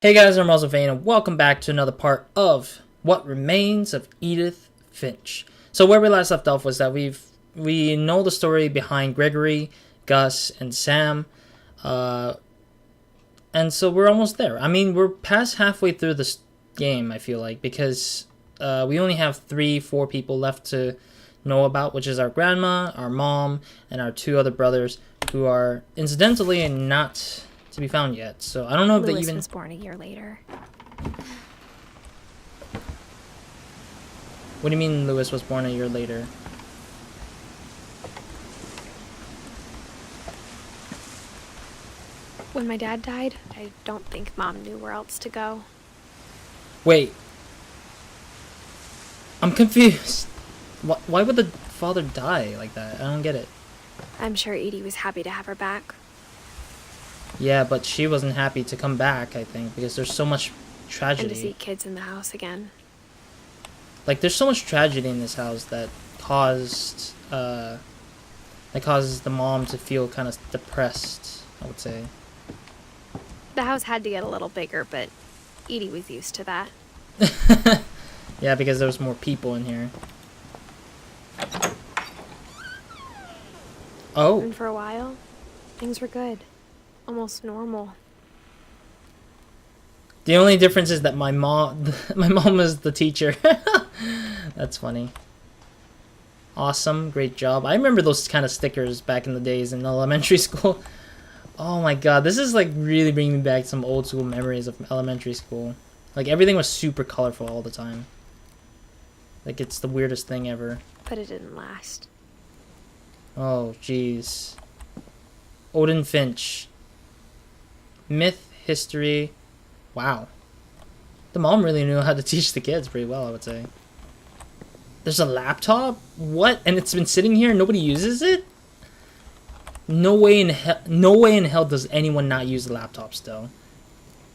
Hey guys, I'm RozaldVane and welcome back to another part of What Remains of Edith Finch. So where we last left off was that we know the story behind Gregory, Gus, and Sam, and so we're almost there. I mean, we're past halfway through this game, I feel like, because we only have 3-4 people left to know about, which is our grandma, our mom, and our 2 other brothers, who are incidentally not to be found yet. So I don't know if they even was born a year later. What do you mean Lewis was born a year later? When my dad died, I don't think Mom knew where else to go. Wait. I'm confused. Why would the father die like that? I don't get it. I'm sure Edie was happy to have her back. Yeah, but she wasn't happy to come back, I think, because there's so much tragedy. And to see kids in the house again. Like, there's so much tragedy in this house that caused the mom to feel kind of depressed, I would say. The house had to get a little bigger, but Edie was used to that. Yeah, because there was more people in here. Oh. And for a while, things were good. Almost normal. The only difference is that my mom is the teacher. That's funny. Awesome, great job. I remember those kind of stickers back in the days in elementary school. Oh my god, this is like really bringing me back some old school memories of elementary school. Like everything was super colorful all the time. Like it's the weirdest thing ever. But it didn't last. Oh jeez. Odin Finch. Myth, history. Wow. The mom really knew how to teach the kids pretty well, I would say. There's a laptop? What? And it's been sitting here and nobody uses it? No way in hell does anyone not use a laptop still.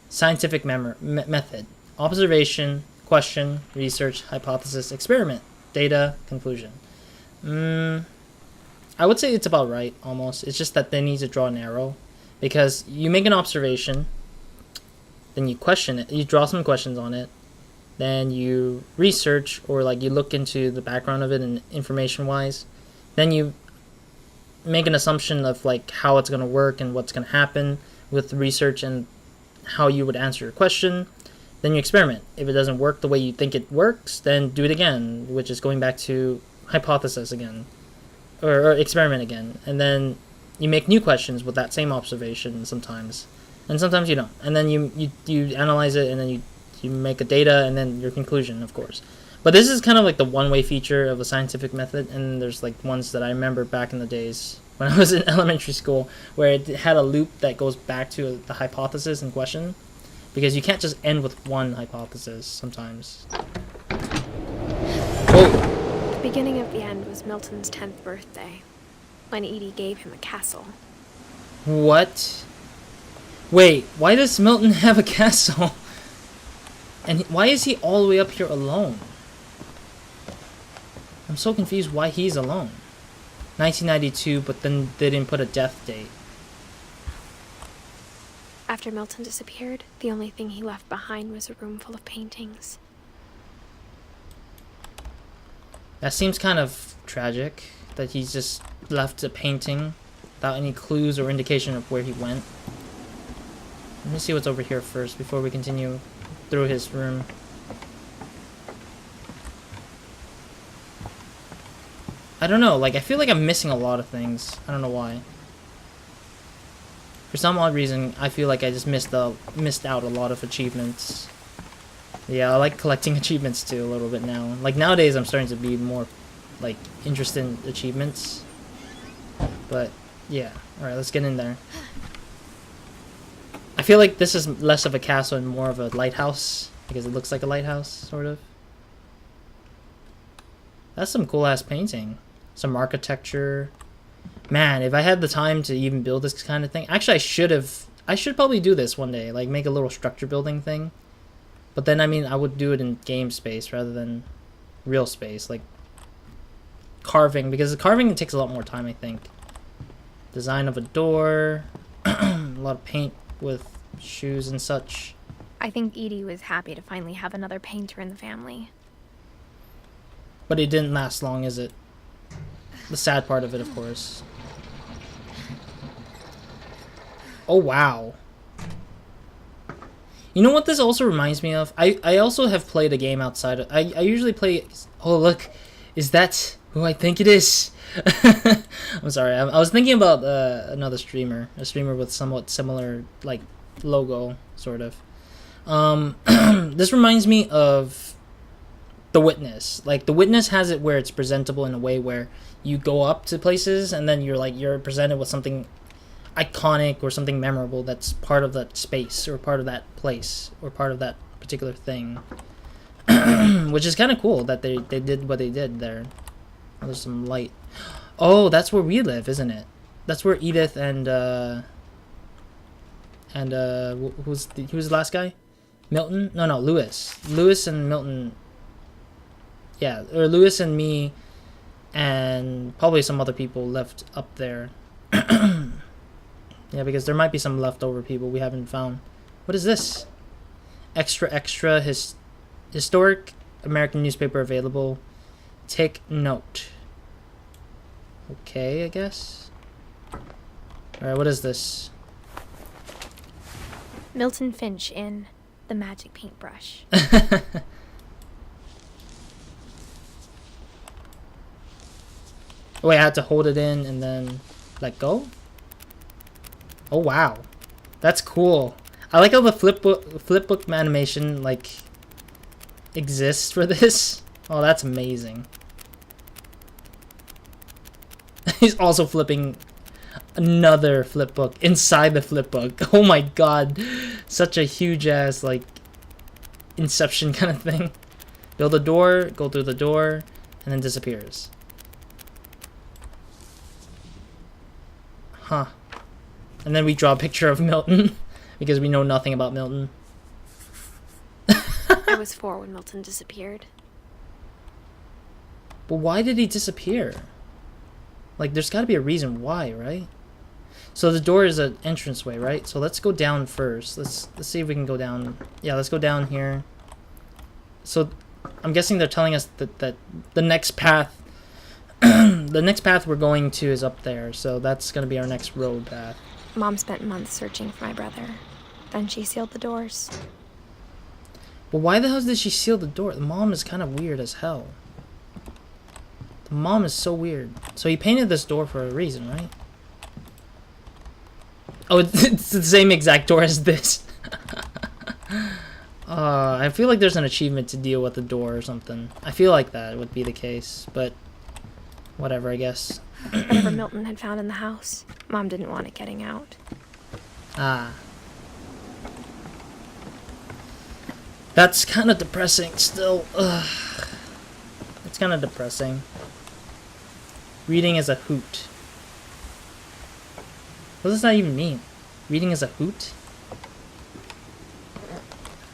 Scientific method. Observation, question, research, hypothesis, experiment, data, conclusion. I would say it's about right, almost. It's just that they need to draw an arrow. Because you make an observation, then you question it, you draw some questions on it, then you research or like you look into the background of it and information wise, then you make an assumption of like how it's going to work and what's going to happen with the research and how you would answer your question. Then you experiment. If it doesn't work the way you think it works, then do it again, which is going back to hypothesis again, or experiment again, and then you make new questions with that same observation sometimes, and sometimes you don't. And then you analyze it, and then you make a data, and then your conclusion, of course. But this is kind of like the one-way feature of the scientific method, and there's like ones that I remember back in the days when I was in elementary school, where it had a loop that goes back to the hypothesis in question, because you can't just end with one hypothesis sometimes. Oh. The beginning of the end was Milton's 10th birthday, when Edie gave him a castle. What? Wait, why does Milton have a castle? And why is he all the way up here alone? I'm so confused why he's alone. 1992, but then they didn't put a death date. After Milton disappeared, the only thing he left behind was a room full of paintings. That seems kind of tragic, that he's just left a painting without any clues or indication of where he went. Let me see what's over here first before we continue through his room. I don't know, like I feel like I'm missing a lot of things. I don't know why. For some odd reason, I feel like I just missed out a lot of achievements. Yeah, I like collecting achievements too a little bit now. Like nowadays I'm starting to be more like interested in achievements. But yeah, alright, let's get in there. I feel like this is less of a castle and more of a lighthouse, because it looks like a lighthouse, sort of. That's some cool ass painting. Some architecture. Man, if I had the time to even build this kind of thing. Actually, I should probably do this one day, like make a little structure building thing. But then, I mean, I would do it in game space rather than real space, like carving, because the carving takes a lot more time, I think. Design of a door, a lot of paint with shoes and such. I think Edie was happy to finally have another painter in the family. But it didn't last long, is it? The sad part of it, of course. Oh, wow. You know what this also reminds me of? I also have played a game outside of... I usually play... Oh, look. Is that who I think it is? I'm sorry. I was thinking about another streamer. A streamer with somewhat similar, like, logo, sort of. This reminds me of The Witness. Like, The Witness has it where it's presentable in a way where you go up to places and then you're presented with something iconic or something memorable that's part of that space or part of that place or part of that particular thing. Which is kind of cool that they did what they did there. Oh, there's some light. Oh, that's where we live, isn't it? That's where Edith and who's the last guy? Milton? No, Lewis. Lewis and Milton. Yeah, or Lewis and me and probably some other people left up there. Yeah, because there might be some leftover people we haven't found. What is this? Extra historic American newspaper available. Take note. Okay, I guess. Alright, what is this? Milton Finch in The Magic Paintbrush. Wait, I had to hold it in and then let go? Oh, wow. That's cool. I like how the flip book animation, like, exists for this. Oh, that's amazing. He's also flipping another flip book inside the flip book. Oh my god. Such a huge ass, like, Inception kind of thing. Build a door, go through the door, and then disappears. Huh. And then we draw a picture of Milton because we know nothing about Milton. I was 4 when Milton disappeared. But why did he disappear? Like, there's got to be a reason why, right? So the door is an entranceway, right? So let's go down first. Let's see if we can go down. Yeah, let's go down here. So I'm guessing they're telling us that the next path the next path we're going to is up there. So that's going to be our next road path. Mom spent months searching for my brother. Then she sealed the doors. But why the hell did she seal the door? The mom is kind of weird as hell. The mom is so weird. So he painted this door for a reason, right? Oh, it's the same exact door as this. I feel like there's an achievement to deal with the door or something. I feel like that would be the case, but whatever, I guess. Whatever Milton had found in the house, Mom didn't want it getting out. Ah. That's kind of depressing still. Ugh. It's kind of depressing. Reading is a hoot. What does that even mean? Reading is a hoot?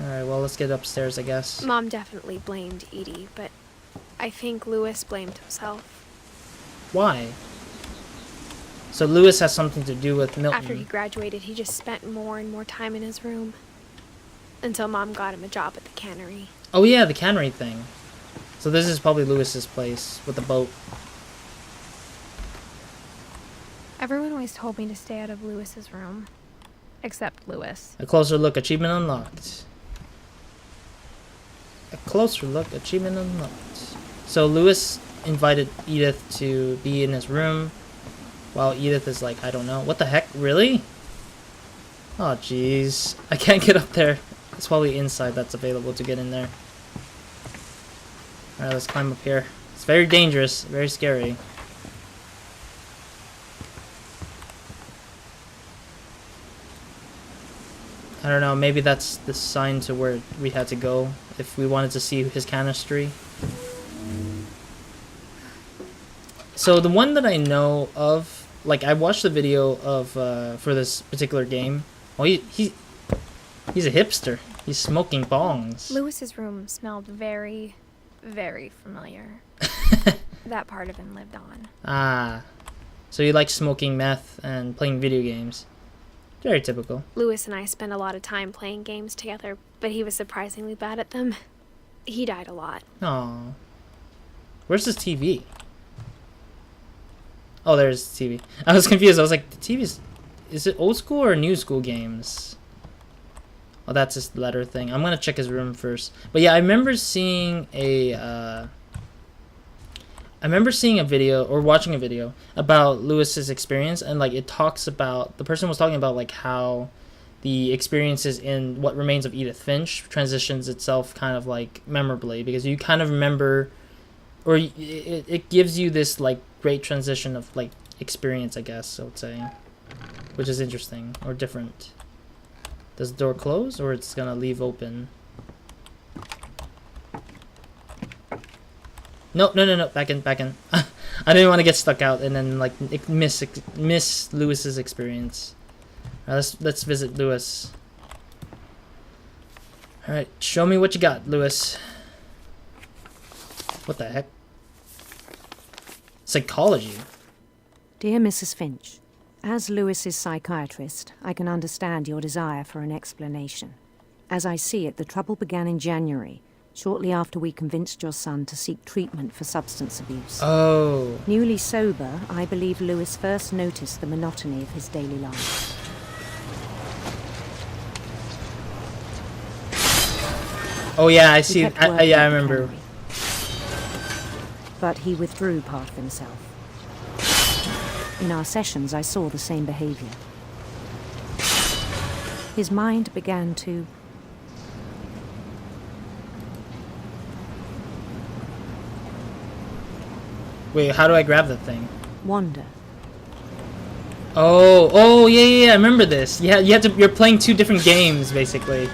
Alright, well, let's get upstairs, I guess. Mom definitely blamed Edie, but I think Lewis blamed himself. Why? So Lewis has something to do with Milton. After he graduated, he just spent more and more time in his room. Until Mom got him a job at the cannery. Oh yeah, the cannery thing. So this is probably Lewis's place with the boat. Everyone always told me to stay out of Lewis's room. Except Lewis. A closer look, achievement unlocked. A closer look, achievement unlocked. So Lewis invited Edith to be in his room, while Edith is like, I don't know. What the heck? Really? Oh, jeez. I can't get up there. It's probably inside that's available to get in there. Alright, let's climb up here. It's very dangerous, very scary. I don't know, maybe that's the sign to where we had to go if we wanted to see his canistry. So the one that I know of, like I watched the video of for this particular game. Oh, he's a hipster. He's smoking bongs. Lewis's room smelled very, very familiar. That part of him lived on. Ah, so you like smoking meth and playing video games. Very typical. Lewis and I spent a lot of time playing games together, but he was surprisingly bad at them. He died a lot. Aw. Where's this TV? Oh, there's TV. I was confused. I was like, the TV's... Is it old school or new school games? Oh, that's his letter thing. I'm gonna check his room first. But yeah, I remember seeing a... I remember seeing a video, or watching a video, about Lewis's experience, and like it talks about... The person was talking about like how the experiences in What Remains of Edith Finch transitions itself kind of like memorably, because you kind of remember... Or it gives you this like great transition of like experience, I guess I would say, which is interesting or different. Does the door close or it's gonna leave open? No, back in. I didn't want to get stuck out and then like miss Lewis's experience. All right, let's visit Lewis. All right, show me what you got, Lewis. What the heck? Psychology. Dear Mrs. Finch, as Lewis's psychiatrist, I can understand your desire for an explanation. As I see it, the trouble began in January, shortly after we convinced your son to seek treatment for substance abuse. Oh. Newly sober, I believe Lewis first noticed the monotony of his daily life. Oh yeah, I see. He kept working Yeah, I at the remember. cannery. But he withdrew part of himself. In our sessions, I saw the same behavior. His mind began to... Wait, how do I grab that thing? wander. Oh, yeah, I remember this. Yeah, you're playing two different games, basically.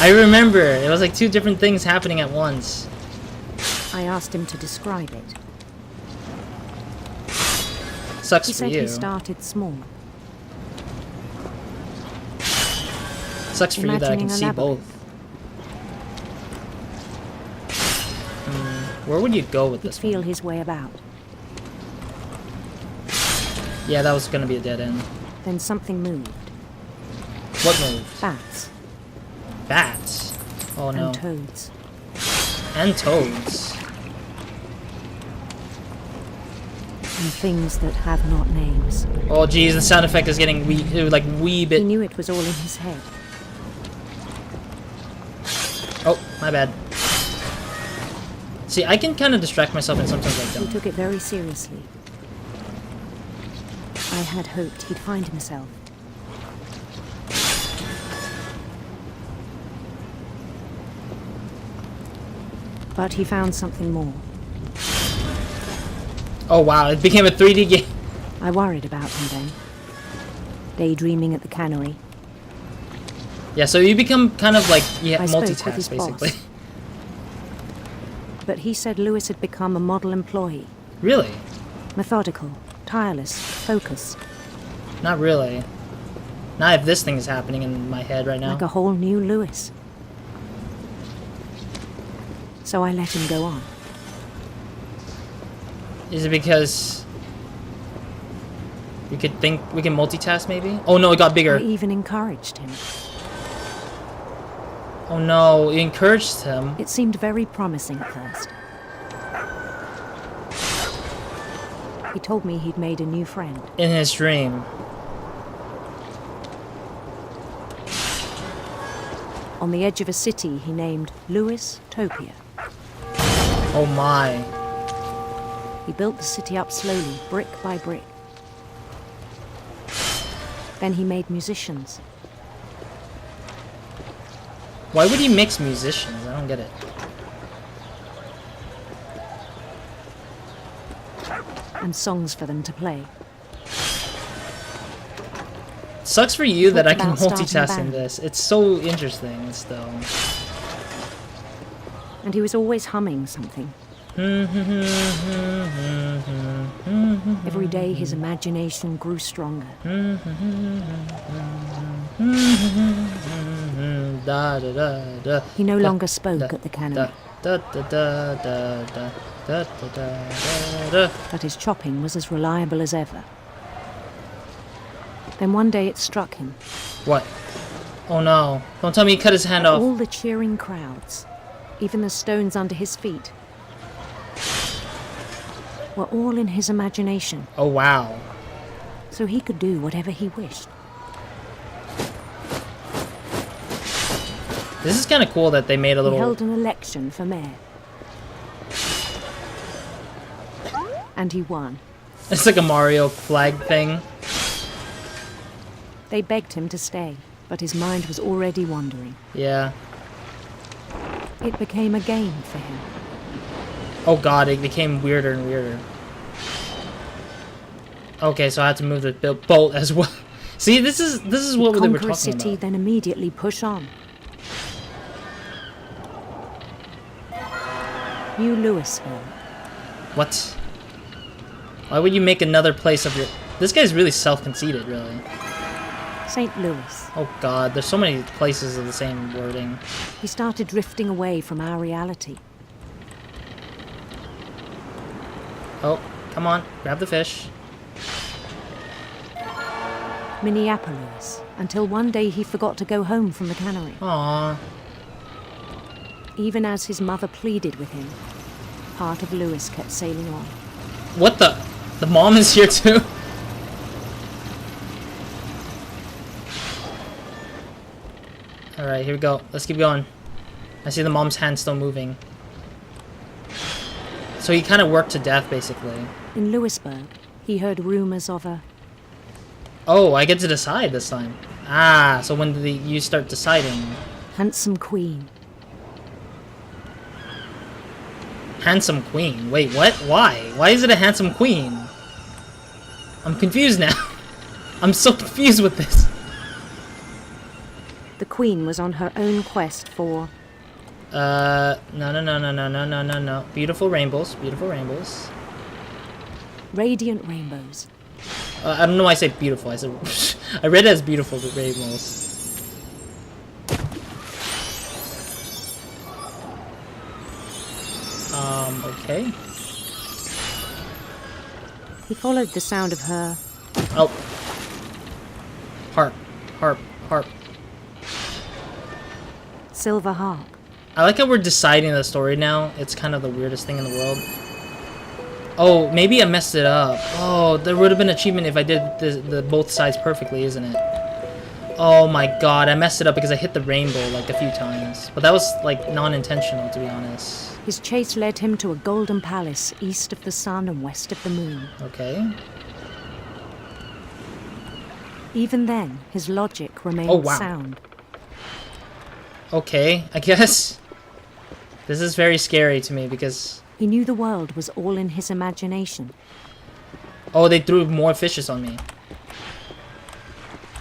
I remember. It was like two different things happening at once. I asked him to describe it. Sucks He for said you. he started small. Sucks for you that I can Imagining a see both. labyrinth. Where would you go with He'd this feel one? his way about. Yeah, that was gonna be a dead end. Then something moved. What moved? Bats Bats. Oh no. and toads. And toads. And things that have not names. Oh geez, the sound effect is getting wee He bit. knew it was all in his head. Oh, my bad. See, I can kind of distract myself and sometimes I He don't. took it very seriously. I had hoped he'd find himself. But he found something more. Oh wow, it became a 3D game. I worried about him then. Daydreaming at the cannery. Yeah, so you become kind of like, yeah, I spoke with his multitask basically. boss. But he said Lewis had become a model employee. Really? Methodical, tireless, focused. Not really. Not if this thing is happening in my head right now. Like a whole new Lewis. So I let him go on. Is it because we can multitask maybe? Oh no, it got I bigger. even encouraged him. Oh no, it encouraged him. It seemed very promising at first. He told me he'd made a new friend. In his dream. On the edge of a city he named Lewis Topia. Oh my. He built the city up slowly, brick by brick. Then he made musicians. Why would he mix musicians? I don't get it. And songs for them to play. Sucks for you that I can Talked about multitask starting a in band. this. It's so interesting still. And he was always humming something. Every day his imagination grew stronger. Da, da, da, da, He no da, longer spoke da, at the cannery, da, da, da, da, da, da, da, da, da. but his chopping was as reliable as ever. Then one day it struck him. What? Oh no. Don't tell me he cut his hand off. All the cheering crowds, even the stones under his feet, were all in his imagination. Oh wow. So he could do whatever he wished. This is kind of cool that they made a little... He held an election for mayor. And he won. It's like a Mario flag thing. They begged him to stay, but his mind was already wandering. Yeah. It became a game for him. Oh god, it became weirder and weirder. Okay, so I had to move the bolt as well. See, this is what they were Conquer a talking city, about. then immediately push on. New Louisville. What? Why would you make another place of your... This guy's really self-conceited, really. St. Louis. Oh god, there's so many places of the same wording. He started drifting away from our reality. Oh, come on, grab the fish. Minneapolis, until one day he forgot to go home from the cannery. Aww. Even as his mother pleaded with him, part of Louis kept sailing on. What the? The mom is here too? Alright, here we go. Let's keep going. I see the mom's hand still moving. So he kind of worked to death, basically. In Louisburg, he heard rumors of a... Oh, I get to decide this time. Ah, so when you start deciding. handsome queen. Handsome queen? Wait, what? Why? Why is it a handsome queen? I'm confused now. I'm so confused with this. The queen was on her own quest for... No. Beautiful rainbows. Beautiful rainbows. radiant rainbows. I don't know why I say beautiful. I said... I read it as beautiful rainbows. Okay. He followed the sound of her... Oh. Harp. Harp. Harp. silver harp. I like how we're deciding the story now. It's kind of the weirdest thing in the world. Oh, maybe I messed it up. Oh, there would have been an achievement if I did the both sides perfectly, isn't it? Oh my god, I messed it up because I hit the rainbow like a few times. But that was like non-intentional, to be honest. His chase led him to a golden palace east of the sun and west of the moon. Okay. Even then, his logic remained sound. Okay, I guess. This is very scary to me because... He knew the world was all in his imagination. Oh, they threw more fishes on me.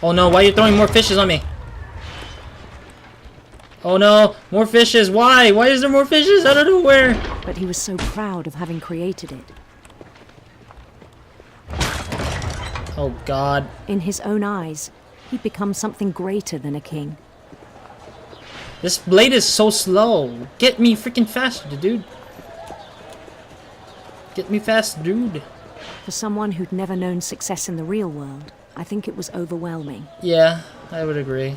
Oh no, why are you throwing more fishes on me? Oh no, more fishes, why? Why is there more fishes? I don't know where. But he was so proud of having created it. Oh god. In his own eyes, he'd become something greater than a king. This blade is so slow. Get me freaking faster, dude. Get me fast, dude. For someone who'd never known success in the real world, I think it was overwhelming. Yeah, I would agree.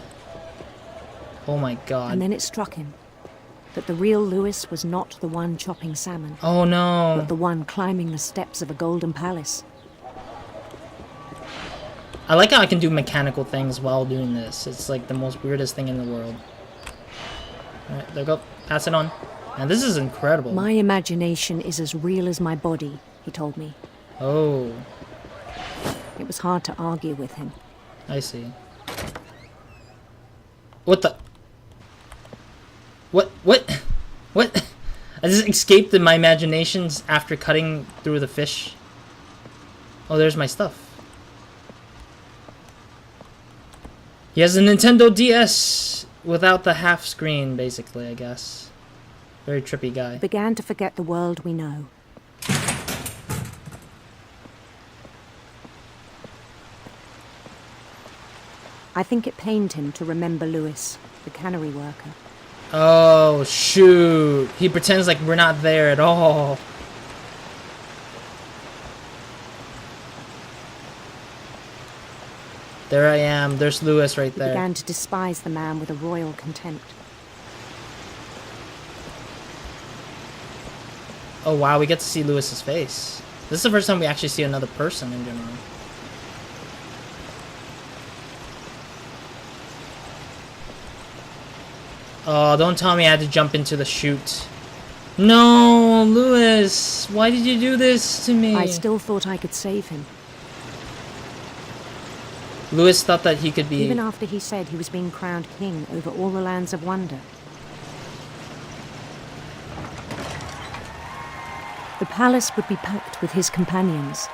Oh my god. And then it struck him that the real Louis was not the one chopping salmon. Oh no. But the one climbing the steps of a golden palace. I like how I can do mechanical things while doing this. It's like the most weirdest thing in the world. Alright, there we go. Pass it on. And this is incredible. My imagination is as real as my body, he told me. Oh. It was hard to argue with him. I see. What the? What? What? I just escaped in my imaginations after cutting through the fish. Oh, there's my stuff. He has a Nintendo DS without the half screen, basically, I guess. Very trippy guy. Began to forget the world we know. I think it pained him to remember Louis, the cannery worker. Oh, shoot. He pretends like we're not there at all. There I am. There's Lewis right He there. began to despise the man with a royal contempt. Oh wow, we get to see Lewis's face. This is the first time we actually see another person in general. Oh, don't tell me I had to jump into the chute. No, Lewis, why did you do this to me? I still thought I could save him. Lewis thought that he could be... Even after he said he was being crowned king over all the lands of wonder. The palace would be packed with his companions.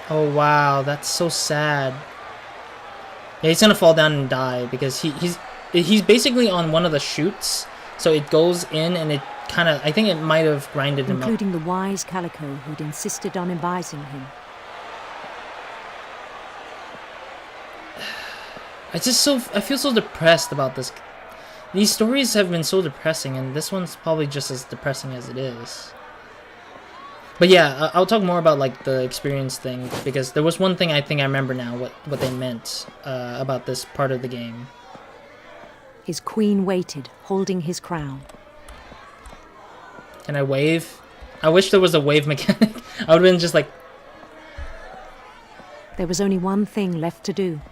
Oh wow, that's so sad. Yeah, he's gonna fall down and die because he's basically on one of the chutes, so it goes in and it kind of, I think it might have grinded him up. Including the wise Calico who'd insisted on advising him. I feel so depressed about this. These stories have been so depressing, and this one's probably just as depressing as it is. But yeah, I'll talk more about like the experience thing, because there was one thing I think I remember now what they meant about this part of the game. His queen waited, holding his crown. Can I wave? I wish there was a wave mechanic. I would have been just like... There was only one thing left to do.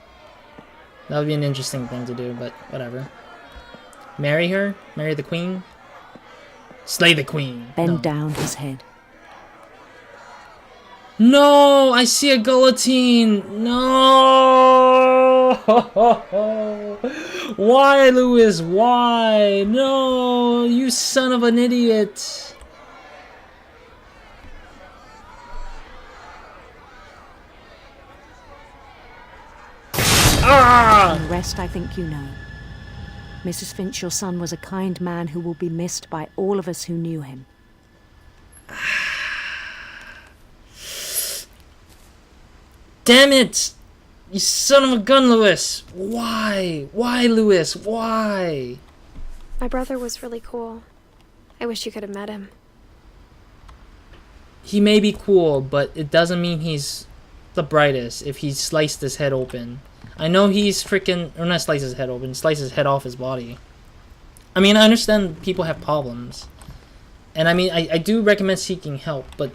That would be an interesting thing to do, but whatever. Marry her? Marry the queen? Slay the queen! Bend down his head. No! I see a guillotine! No! Why, Lewis? Why? No! You son of an idiot! Ah! And the rest I think you know. Mrs. Finch, your son was a kind man who will be missed by all of us who knew him. Damn it! You son of a gun, Lewis! Why? Why, Lewis? Why? My brother was really cool. I wish you could have met him. He may be cool, but it doesn't mean he's the brightest if he sliced his head open. I know he's freaking... Or not slice his head open, slice his head off his body. I mean, I understand people have problems. And I mean, I do recommend seeking help, but...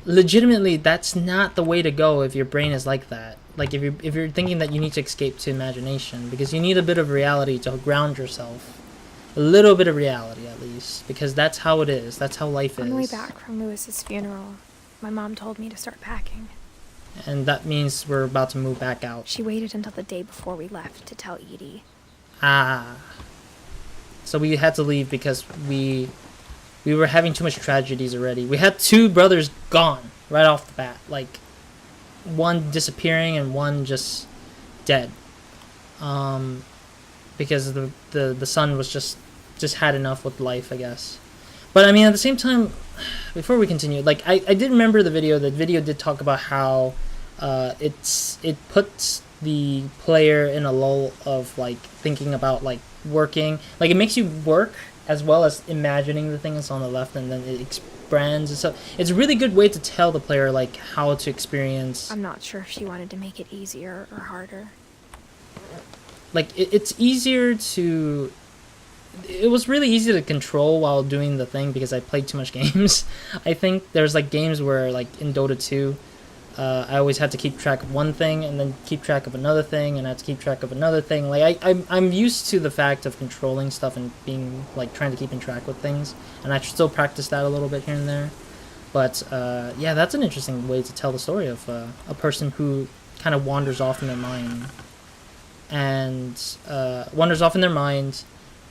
legitimately, that's not the way to go if your brain is like that. Like, if you're thinking that you need to escape to imagination. Because you need a bit of reality to ground yourself. A little bit of reality, at least. Because that's how it is. That's how life is. On the way back from Lewis's funeral, my mom told me to start packing. And that means we're about to move back out. She waited until the day before we left to tell Edie. Ah. So we had to leave because we were having too much tragedies already. We had 2 brothers gone right off the bat. Like, one disappearing and one just dead. Because the son was just had enough with life, I guess. But I mean, at the same time, before we continue, like I did remember the video. The video did talk about how it puts the player in a lull of like thinking about like working. Like it makes you work as well as imagining the things on the left, and then it expands and stuff. It's a really good way to tell the player like how to experience. I'm not sure if she wanted to make it easier or harder. Like it's easier to. It was really easy to control while doing the thing because I played too much games. I think there's like games where like in Dota 2, I always had to keep track of one thing and then keep track of another thing and I had to keep track of another thing. Like I'm used to the fact of controlling stuff and being like trying to keep in track with things, and I still practice that a little bit here and there. But yeah, that's an interesting way to tell the story of a person who kind of wanders off in their mind and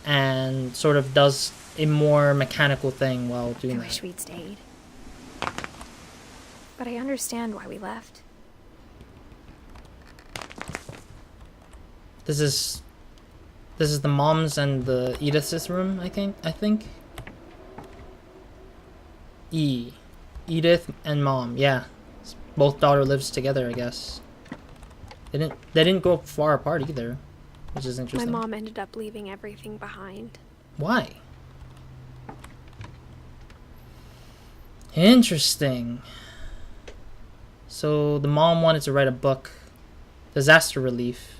and sort of does a more mechanical thing while doing that. I wish we'd stayed. But I understand why we left. This is the mom's and the Edith's room, I think. Edith and mom, yeah. Both daughter lives together, I guess. They didn't go far apart either, which is interesting. My mom ended up leaving everything behind. Why? Interesting. So the mom wanted to write a book. Disaster relief.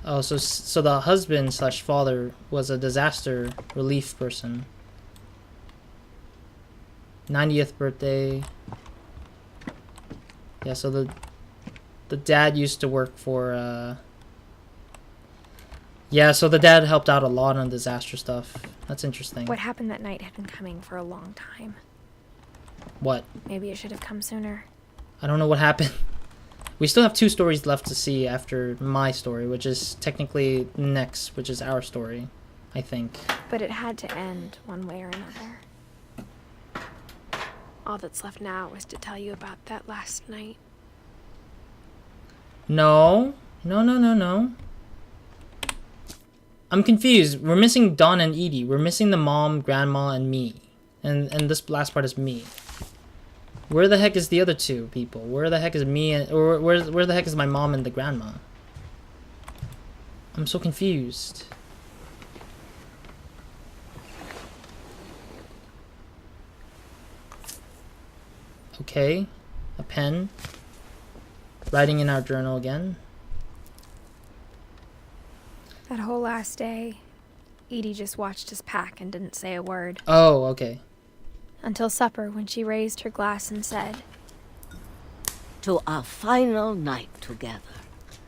Oh, so the husband slash father was a disaster relief person. 90th birthday. Yeah, so the dad used to work for yeah, so the dad helped out a lot on disaster stuff. That's interesting. What happened that night had been coming for a long time. What? Maybe it should have come sooner. I don't know what happened. We still have 2 stories left to see after my story, which is technically next, which is our story, I think. But it had to end one way or another. All that's left now is to tell you about that last night. No. No. I'm confused. We're missing Dawn and Edie. We're missing the mom, grandma, and me. And this last part is me. Where the heck is the other 2 people? Where the heck is me and or where the heck is my mom and the grandma? I'm so confused. Okay. A pen. Writing in our journal again. That whole last day, Edie just watched us pack and didn't say a word. Oh, okay. Until supper, when she raised her glass and said, "To our final night together,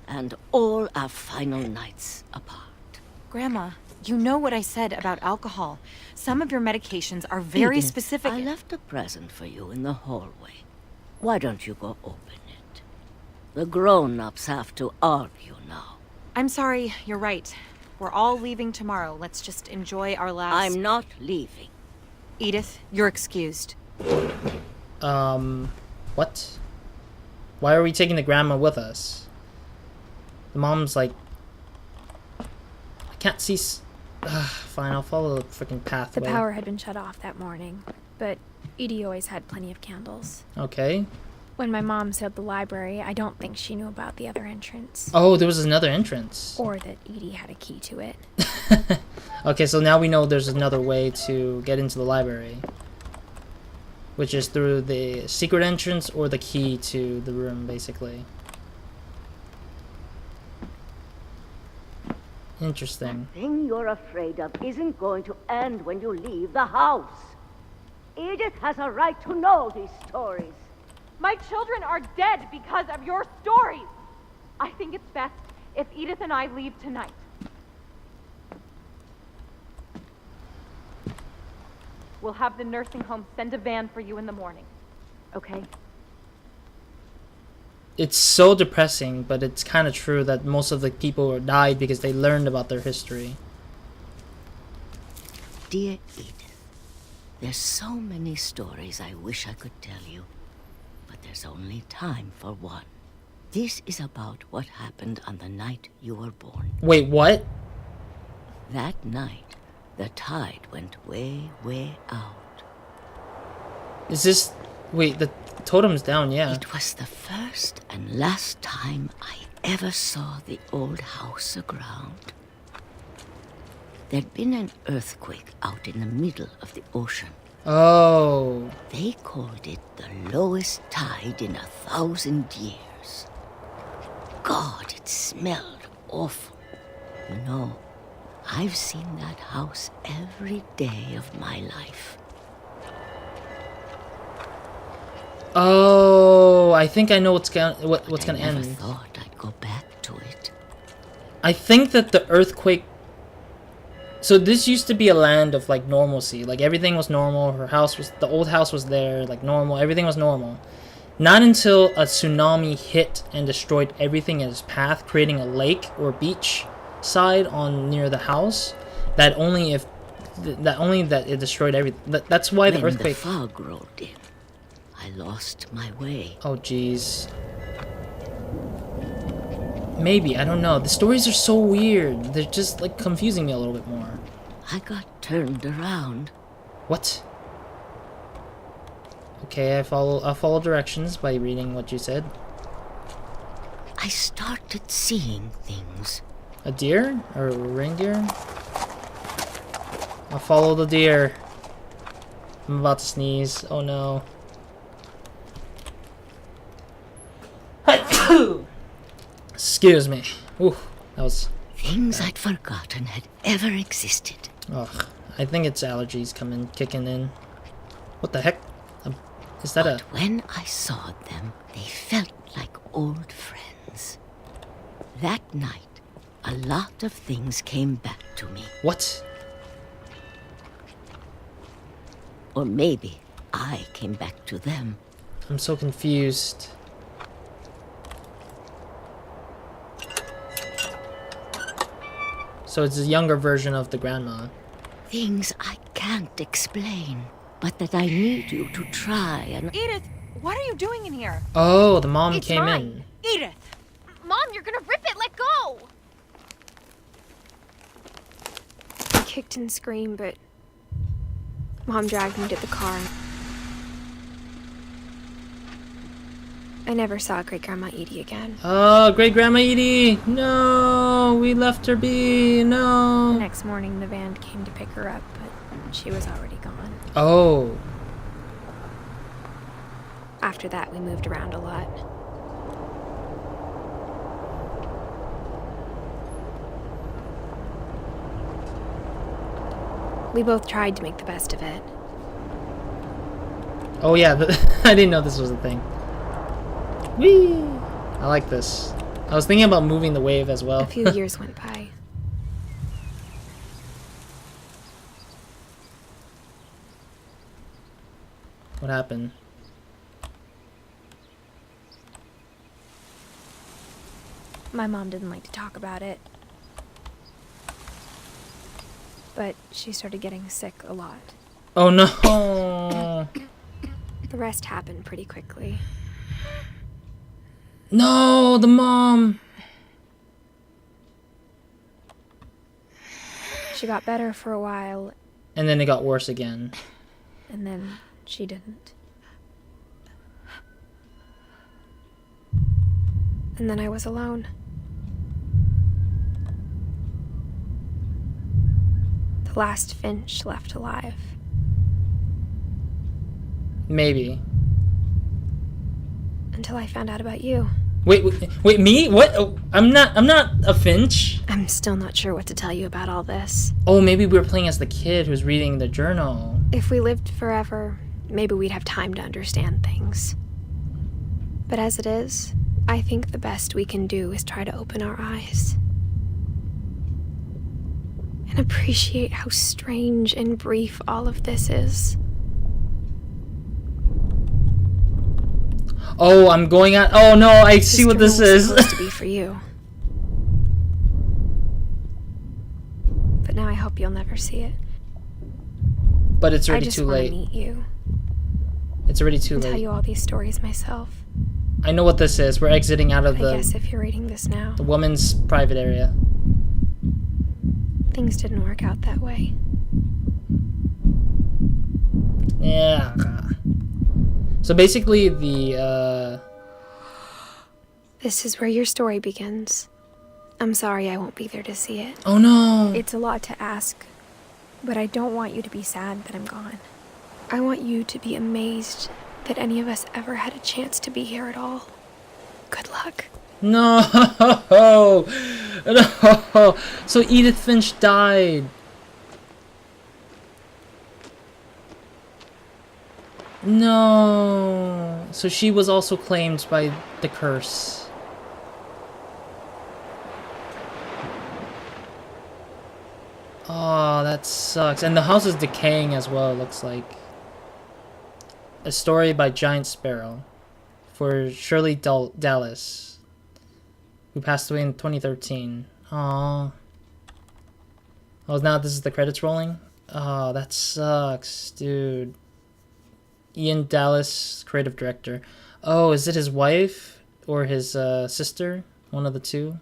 and all our final nights apart." Grandma, you know what I said about alcohol. Some of your medications are very Edith, specific. I left a present for you in the hallway. Why don't you go open it? The grown-ups have to argue now. I'm sorry, you're right. We're all leaving tomorrow. Let's just enjoy our last... I'm not leaving. Edith, you're excused. What? Why are we taking the grandma with us? The mom's like... I can't see... Fine, I'll follow the freaking pathway. the power had been shut off that morning, but Edie always had plenty of candles. Okay. When my mom sealed the library, I don't think she knew about the other entrance. Oh, there was another entrance. Or that Edie had a key to it. Okay, so now we know there's another way to get into the library. Which is through the secret entrance or the key to the room, basically. Interesting. The thing you're afraid of isn't going to end when you leave the house. Edith has a right to know these stories. My children are dead because of your stories. I think it's best if Edith and I leave tonight. We'll have the nursing home send a van for you in the morning. Okay? It's so depressing, but it's kind of true that most of the people died because they learned about their history. Dear Edith, there's so many stories I wish I could tell you, but there's only time for one. This is about what happened on the night you were born. Wait, what? That night, the tide went way, way out. Is this... Wait, the totem's down, yeah. It was the first and last time I ever saw the old house aground. There'd been an earthquake out in the middle of the ocean. Oh. They called it the lowest tide in 1,000 years. God, it smelled awful. You know, I've seen that house every day of my life. Oh, I think I know what's gonna I end. never thought I'd go back to it. I think that the earthquake... So this used to be a land of, like, normalcy. Like, everything was normal. Her house was... The old house was there, like, normal. Everything was normal. Not until a tsunami hit and destroyed everything in its path, creating a lake or beach side on near the house, that it destroyed everything. That's why the earthquake... When the fog rolled in, I lost my way. Oh, jeez. Maybe, I don't know. The stories are so weird. They're just, like, confusing me a little bit more. I got turned around. What? Okay, I'll follow directions by reading what you said. I started seeing things. A deer? Or a reindeer? I'll follow the deer. I'm about to sneeze. Oh no. Excuse me. Ooh, that was... Things I'd forgotten had ever existed. Ugh, I think it's allergies kicking in. What the heck? Is that But when I saw them, they felt like old friends. That night, a lot of things came back to me. What? Or maybe I came back to them. I'm so confused. So it's a younger version of the grandma. Things I can't explain, but that I need you to try and... Edith, what are you doing in here? Oh, the mom It's came mine. in. Edith! Mom, you're gonna rip it. Let go. I kicked and screamed, but Mom dragged me to the car. I never saw Great Grandma Edie again. Oh, great grandma Edie! No, we left her be. The No. next morning, the van came to pick her up, but she was already gone. Oh, After that, we moved around a lot. We both tried to make the best of it. oh yeah. I didn't know this was a thing. Whee! I like this. I was thinking about moving the wave as well. A few years went by. What happened? My mom didn't like to talk about it. But she started getting sick a lot. Oh no! The rest happened pretty quickly. No, the mom! She got better for a while, And then it got worse again. and then she didn't. And then I was alone. The last Finch left alive. Maybe. Until I found out about you. Wait, me? What? Oh, I'm not a Finch. I'm still not sure what to tell you about all this. Oh, maybe we were playing as the kid who's reading the journal. If we lived forever, maybe we'd have time to understand things. But as it is, I think the best we can do is try to open our eyes. And appreciate how strange and brief all of this is. Oh, I'm going out. Oh no, I see what this journal was is. supposed to be for you. But now I hope you'll never see it. But it's I already just too want to late. meet you It's already too and tell late. you all these stories myself. I know what this is. We're exiting out of I guess the if you're reading this now, woman's private area. things didn't work out that way. Yeah. So basically, the This is where your story begins. I'm sorry I won't be there to see it. oh no. It's a lot to ask, but I don't want you to be sad that I'm gone. I want you to be amazed that any of us ever had a chance to be here at all. Good luck. No. No. So Edith Finch died. No. So she was also claimed by the curse. Oh, that sucks. And the house is decaying as well, it looks like. A story by Giant Sparrow for Shirley Dallas, who passed away in 2013. Aww. Oh, now this is the credits rolling? Oh, that sucks, dude. Ian Dallas, creative director. Oh, is it his wife or his sister? One of the two?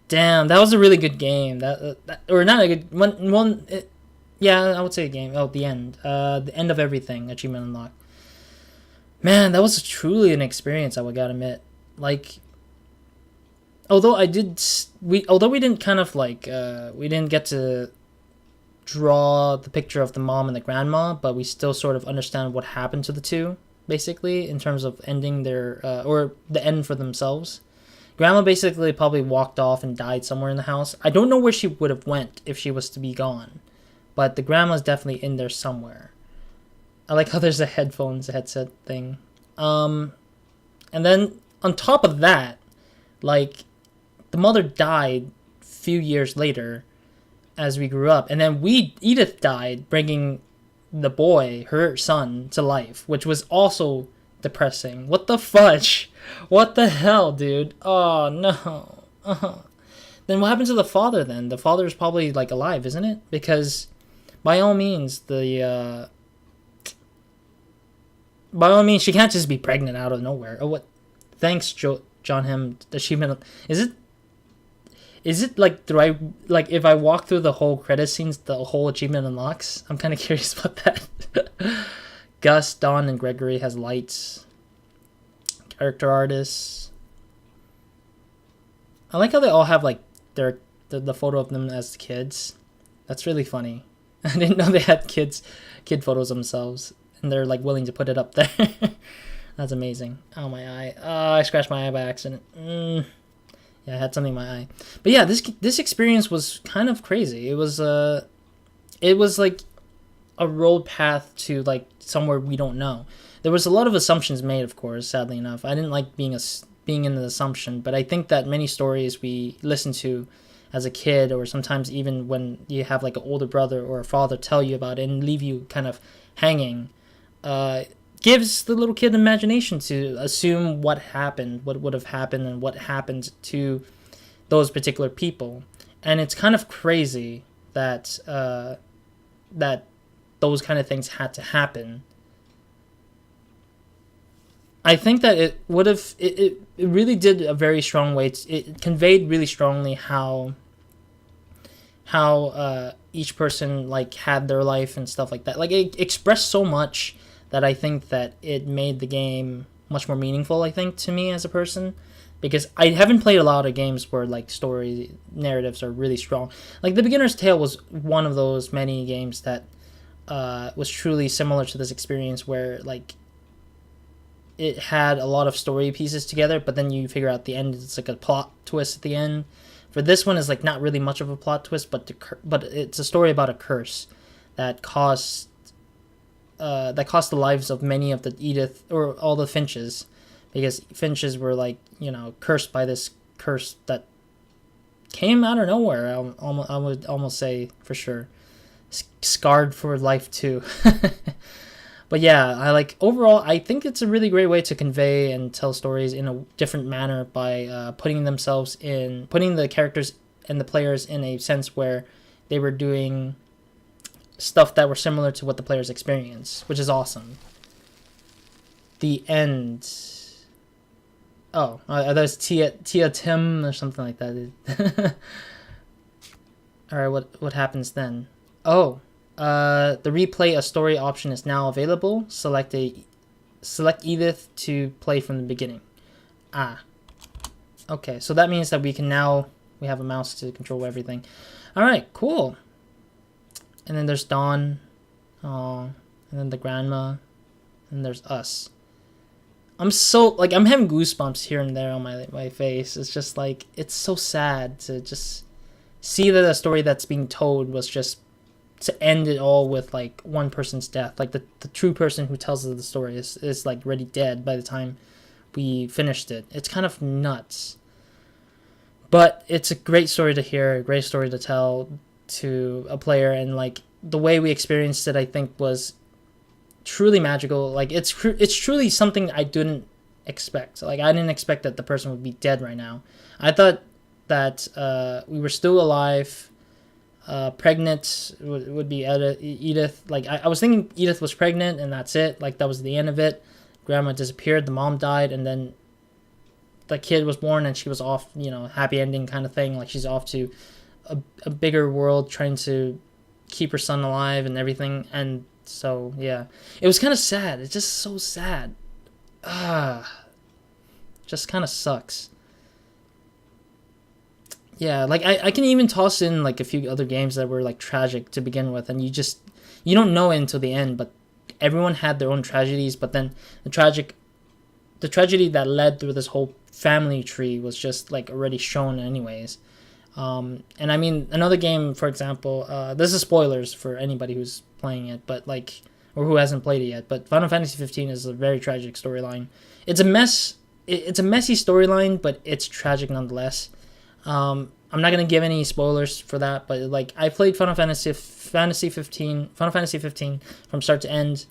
Damn, that was a really good game. That or not a good one. Yeah, I would say a game. Oh, the end. The end of everything. Achievement unlocked. Man, that was truly an experience. I would gotta admit. Like, although we didn't kind of like we didn't get to draw the picture of the mom and the grandma, but we still sort of understand what happened to the two basically, in terms of ending their or the end for themselves. Grandma basically probably walked off and died somewhere in the house. I don't know where she would have went if she was to be gone, but the grandma's definitely in there somewhere. I like how there's a headset thing. And then on top of that, like, the mother died a few years later as we grew up, and then Edith died, bringing the boy, her son, to life, which was also depressing. What the fudge? What the hell, dude? Oh no. Then what happened to the father then? The father is probably like alive, isn't it? Because by all means, she can't just be pregnant out of nowhere. Oh, what? Thanks, John Hem. Achievement. Is it like, do I, like, if I walk through the whole credit scenes, the whole achievement unlocks? I'm kind of curious about that. Gus, Don, and Gregory has lights. Character artists. I like how they all have, like, the photo of them as kids. That's really funny. I didn't know they had kid photos themselves, and they're, like, willing to put it up there. That's amazing. Oh, my eye. Oh, I scratched my eye by accident. Yeah, I had something in my eye. But yeah, this experience was kind of crazy. It was like a road path to, like, somewhere we don't know. There was a lot of assumptions made, of course, sadly enough. I didn't like being in the assumption, but I think that many stories we listen to as a kid, or sometimes even when you have, like, an older brother or a father tell you about it and leave you kind of hanging, gives the little kid imagination to assume what happened, what would have happened, and what happened to those particular people. And it's kind of crazy that that those kind of things had to happen. I think that it would have, it really did a very strong way. It conveyed really strongly how each person, like, had their life and stuff like that. Like, it expressed so much that I think that it made the game much more meaningful, I think, to me as a person. Because I haven't played a lot of games where, like, story narratives are really strong. Like, The Beginner's Tale was one of those many games that was truly similar to this experience, where, like, it had a lot of story pieces together, but then you figure out the end, it's like a plot twist at the end. For this one, is like not really much of a plot twist, but it's a story about a curse that cost the lives of many of the Edith, or all the Finches, because Finches were, like, you know, cursed by this curse that came out of nowhere. I would almost say, for sure, scarred for life too. But yeah, overall, I think it's a really great way to convey and tell stories in a different manner by putting the characters and the players in a sense where they were doing stuff that were similar to what the players experience, which is awesome. The end. Oh, there's Tia Tim or something like that. All right, what happens then? Oh. The replay a story option is now available. Select Edith to play from the beginning. Okay, so that means that we have a mouse to control everything. All right, cool. And then there's Dawn, and then the grandma, and there's us. I'm having goosebumps here and there on my face. It's just like, it's so sad to just see that a story that's being told was just to end it all with, like, one person's death. Like, the true person who tells the story is like already dead by the time we finished it. It's kind of nuts. But it's a great story to hear, a great story to tell to a player, and, like, the way we experienced it, I think, was truly magical. Like, it's truly something I didn't expect. Like, I didn't expect that the person would be dead right now. I thought that we were still alive. Pregnant would be Edith. Like, I was thinking Edith was pregnant and that's it. Like, that was the end of it. Grandma disappeared, the mom died, and then the kid was born and she was off, you know, happy ending kind of thing. Like, she's off to a bigger world, trying to keep her son alive and everything. And so, yeah, it was kind of sad. It's just so sad. Just kind of sucks. Yeah, like, I can even toss in, like, a few other games that were, like, tragic to begin with, and you don't know it until the end, but, everyone had their own tragedies, but then the tragedy that led through this whole family tree was just like already shown anyways. And I mean, another game, for example, this is spoilers for anybody who's playing it, but like, or who hasn't played it yet, but Final Fantasy 15 is a very tragic storyline. It's a mess. It's a messy storyline, but it's tragic nonetheless. I'm not gonna give any spoilers for that, but like, I played Final Fantasy 15 from start to end.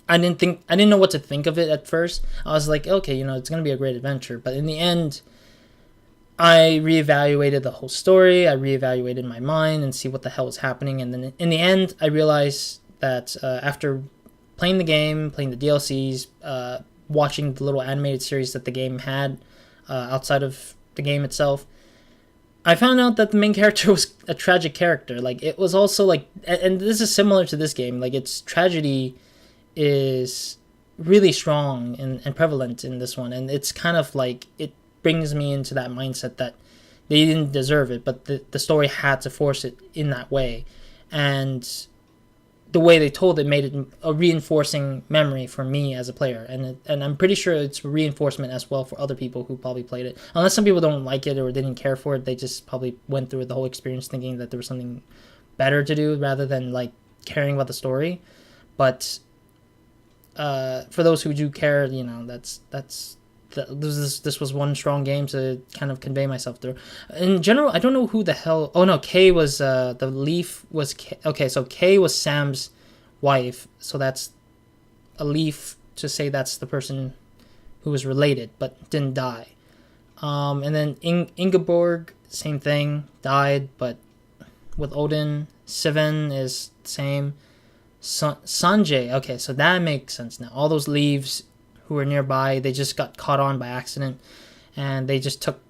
I didn't know what to think of it at first. I was like, okay, you know, it's gonna be a great adventure, but in the end, I reevaluated the whole story. I reevaluated my mind and see what the hell was happening, and then in the end, I realized that after playing the game, playing the DLCs, watching the little animated series that the game had outside of the game itself, I found out that the main character was a tragic character. Like, it was also like, and this is similar to this game, like, its tragedy is really strong and prevalent in this one, and it's kind of like, it brings me into that mindset that they didn't deserve it, but the story had to force it in that way, and the way they told it made it a reinforcing memory for me as a player, and I'm pretty sure it's reinforcement as well for other people who probably played it. Unless some people don't like it or didn't care for it, they just probably went through the whole experience thinking that there was something better to do rather than like caring about the story. But for those who do care, you know, this was one strong game to kind of convey myself through. In general, I don't know who the hell... Oh no, Kay was... the Leaf was... Okay, so Kay was Sam's wife. So that's a Leaf to say that's the person who was related, but didn't die. And then Ingeborg, same thing, died, but with Odin. Sivan is the same. Sanjay, okay, so that makes sense now. All those Leaves who were nearby, they just got caught on by accident, and they just took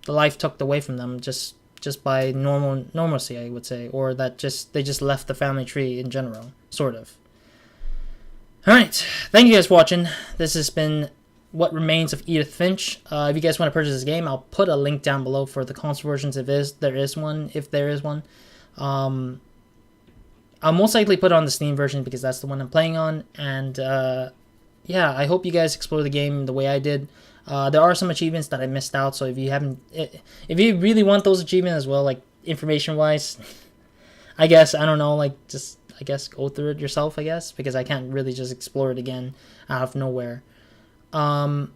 the life took away from them just by normalcy, I would say, or that they just left the family tree in general, sort of. All right, thank you guys for watching. This has been What Remains of Edith Finch. If you guys want to purchase this game, I'll put a link down below for the console versions if there is one. I'll most likely put it on the Steam version because that's the one I'm playing on, and yeah, I hope you guys explore the game the way I did. There are some achievements that I missed out, so if you really want those achievements as well, like information-wise, I guess, I don't know, like, just, I guess, go through it yourself, I guess, because I can't really just explore it again out of nowhere. And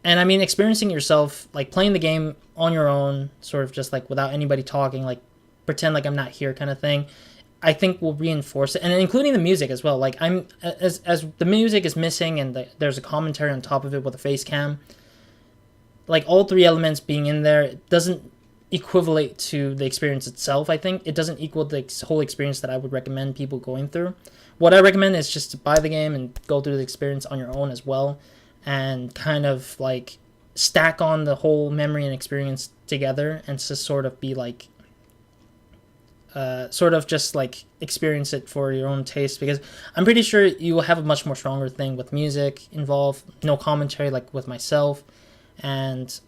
I mean, experiencing yourself, like, playing the game on your own, sort of just, like, without anybody talking, like, pretend like I'm not here kind of thing, I think will reinforce it, and including the music as well. Like, as the music is missing and there's a commentary on top of it with a face cam, like, all three elements being in there, it doesn't equivalent to the experience itself. I think it doesn't equal the whole experience that I would recommend people going through. What I recommend is just to buy the game and go through the experience on your own as well, and kind of like stack on the whole memory and experience together, and to sort of be like sort of just like experience it for your own taste, because I'm pretty sure you will have a much more stronger thing with music involved, no commentary like with myself, and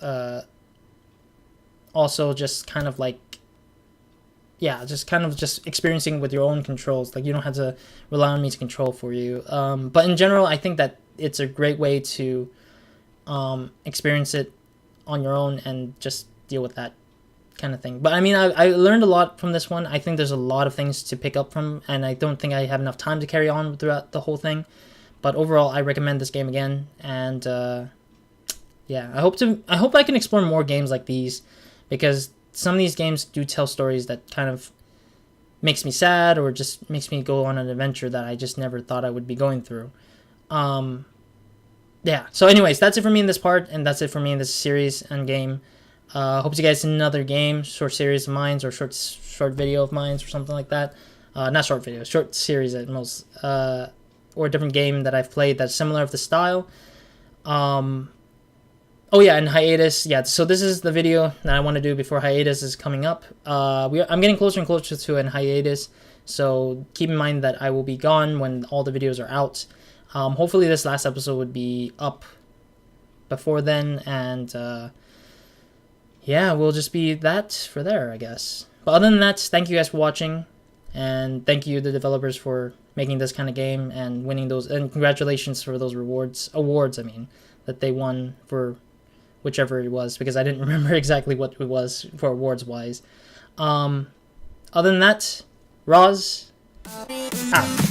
also just kind of like, yeah, just kind of just experiencing with your own controls. Like, you don't have to rely on me to control for you. But in general, I think that it's a great way to experience it on your own and just deal with that kind of thing. But I mean, I learned a lot from this one. I think there's a lot of things to pick up from, and I don't think I have enough time to carry on throughout the whole thing. But overall, I recommend this game again, and yeah, I hope I can explore more games like these, because some of these games do tell stories that kind of makes me sad, or just makes me go on an adventure that I just never thought I would be going through. Yeah, so anyways, that's it for me in this part, and that's it for me in this series and game. Hope you guys see another game, short series of mine, or short video of mine, or something like that. Not short video, short series at most, or a different game that I've played that's similar of the style. Oh yeah, and hiatus. Yeah, so this is the video that I want to do before hiatus is coming up. I'm getting closer and closer to an hiatus, so keep in mind that I will be gone when all the videos are out. Hopefully this last episode would be up before then, and yeah, we'll just be that for there, I guess. But other than that, thank you guys for watching, And thank you, the developers, for making this kind of game and winning those. And congratulations for those awards. I mean, that they won for whichever it was, because I didn't remember exactly what it was for awards wise. Other than that, Roz out.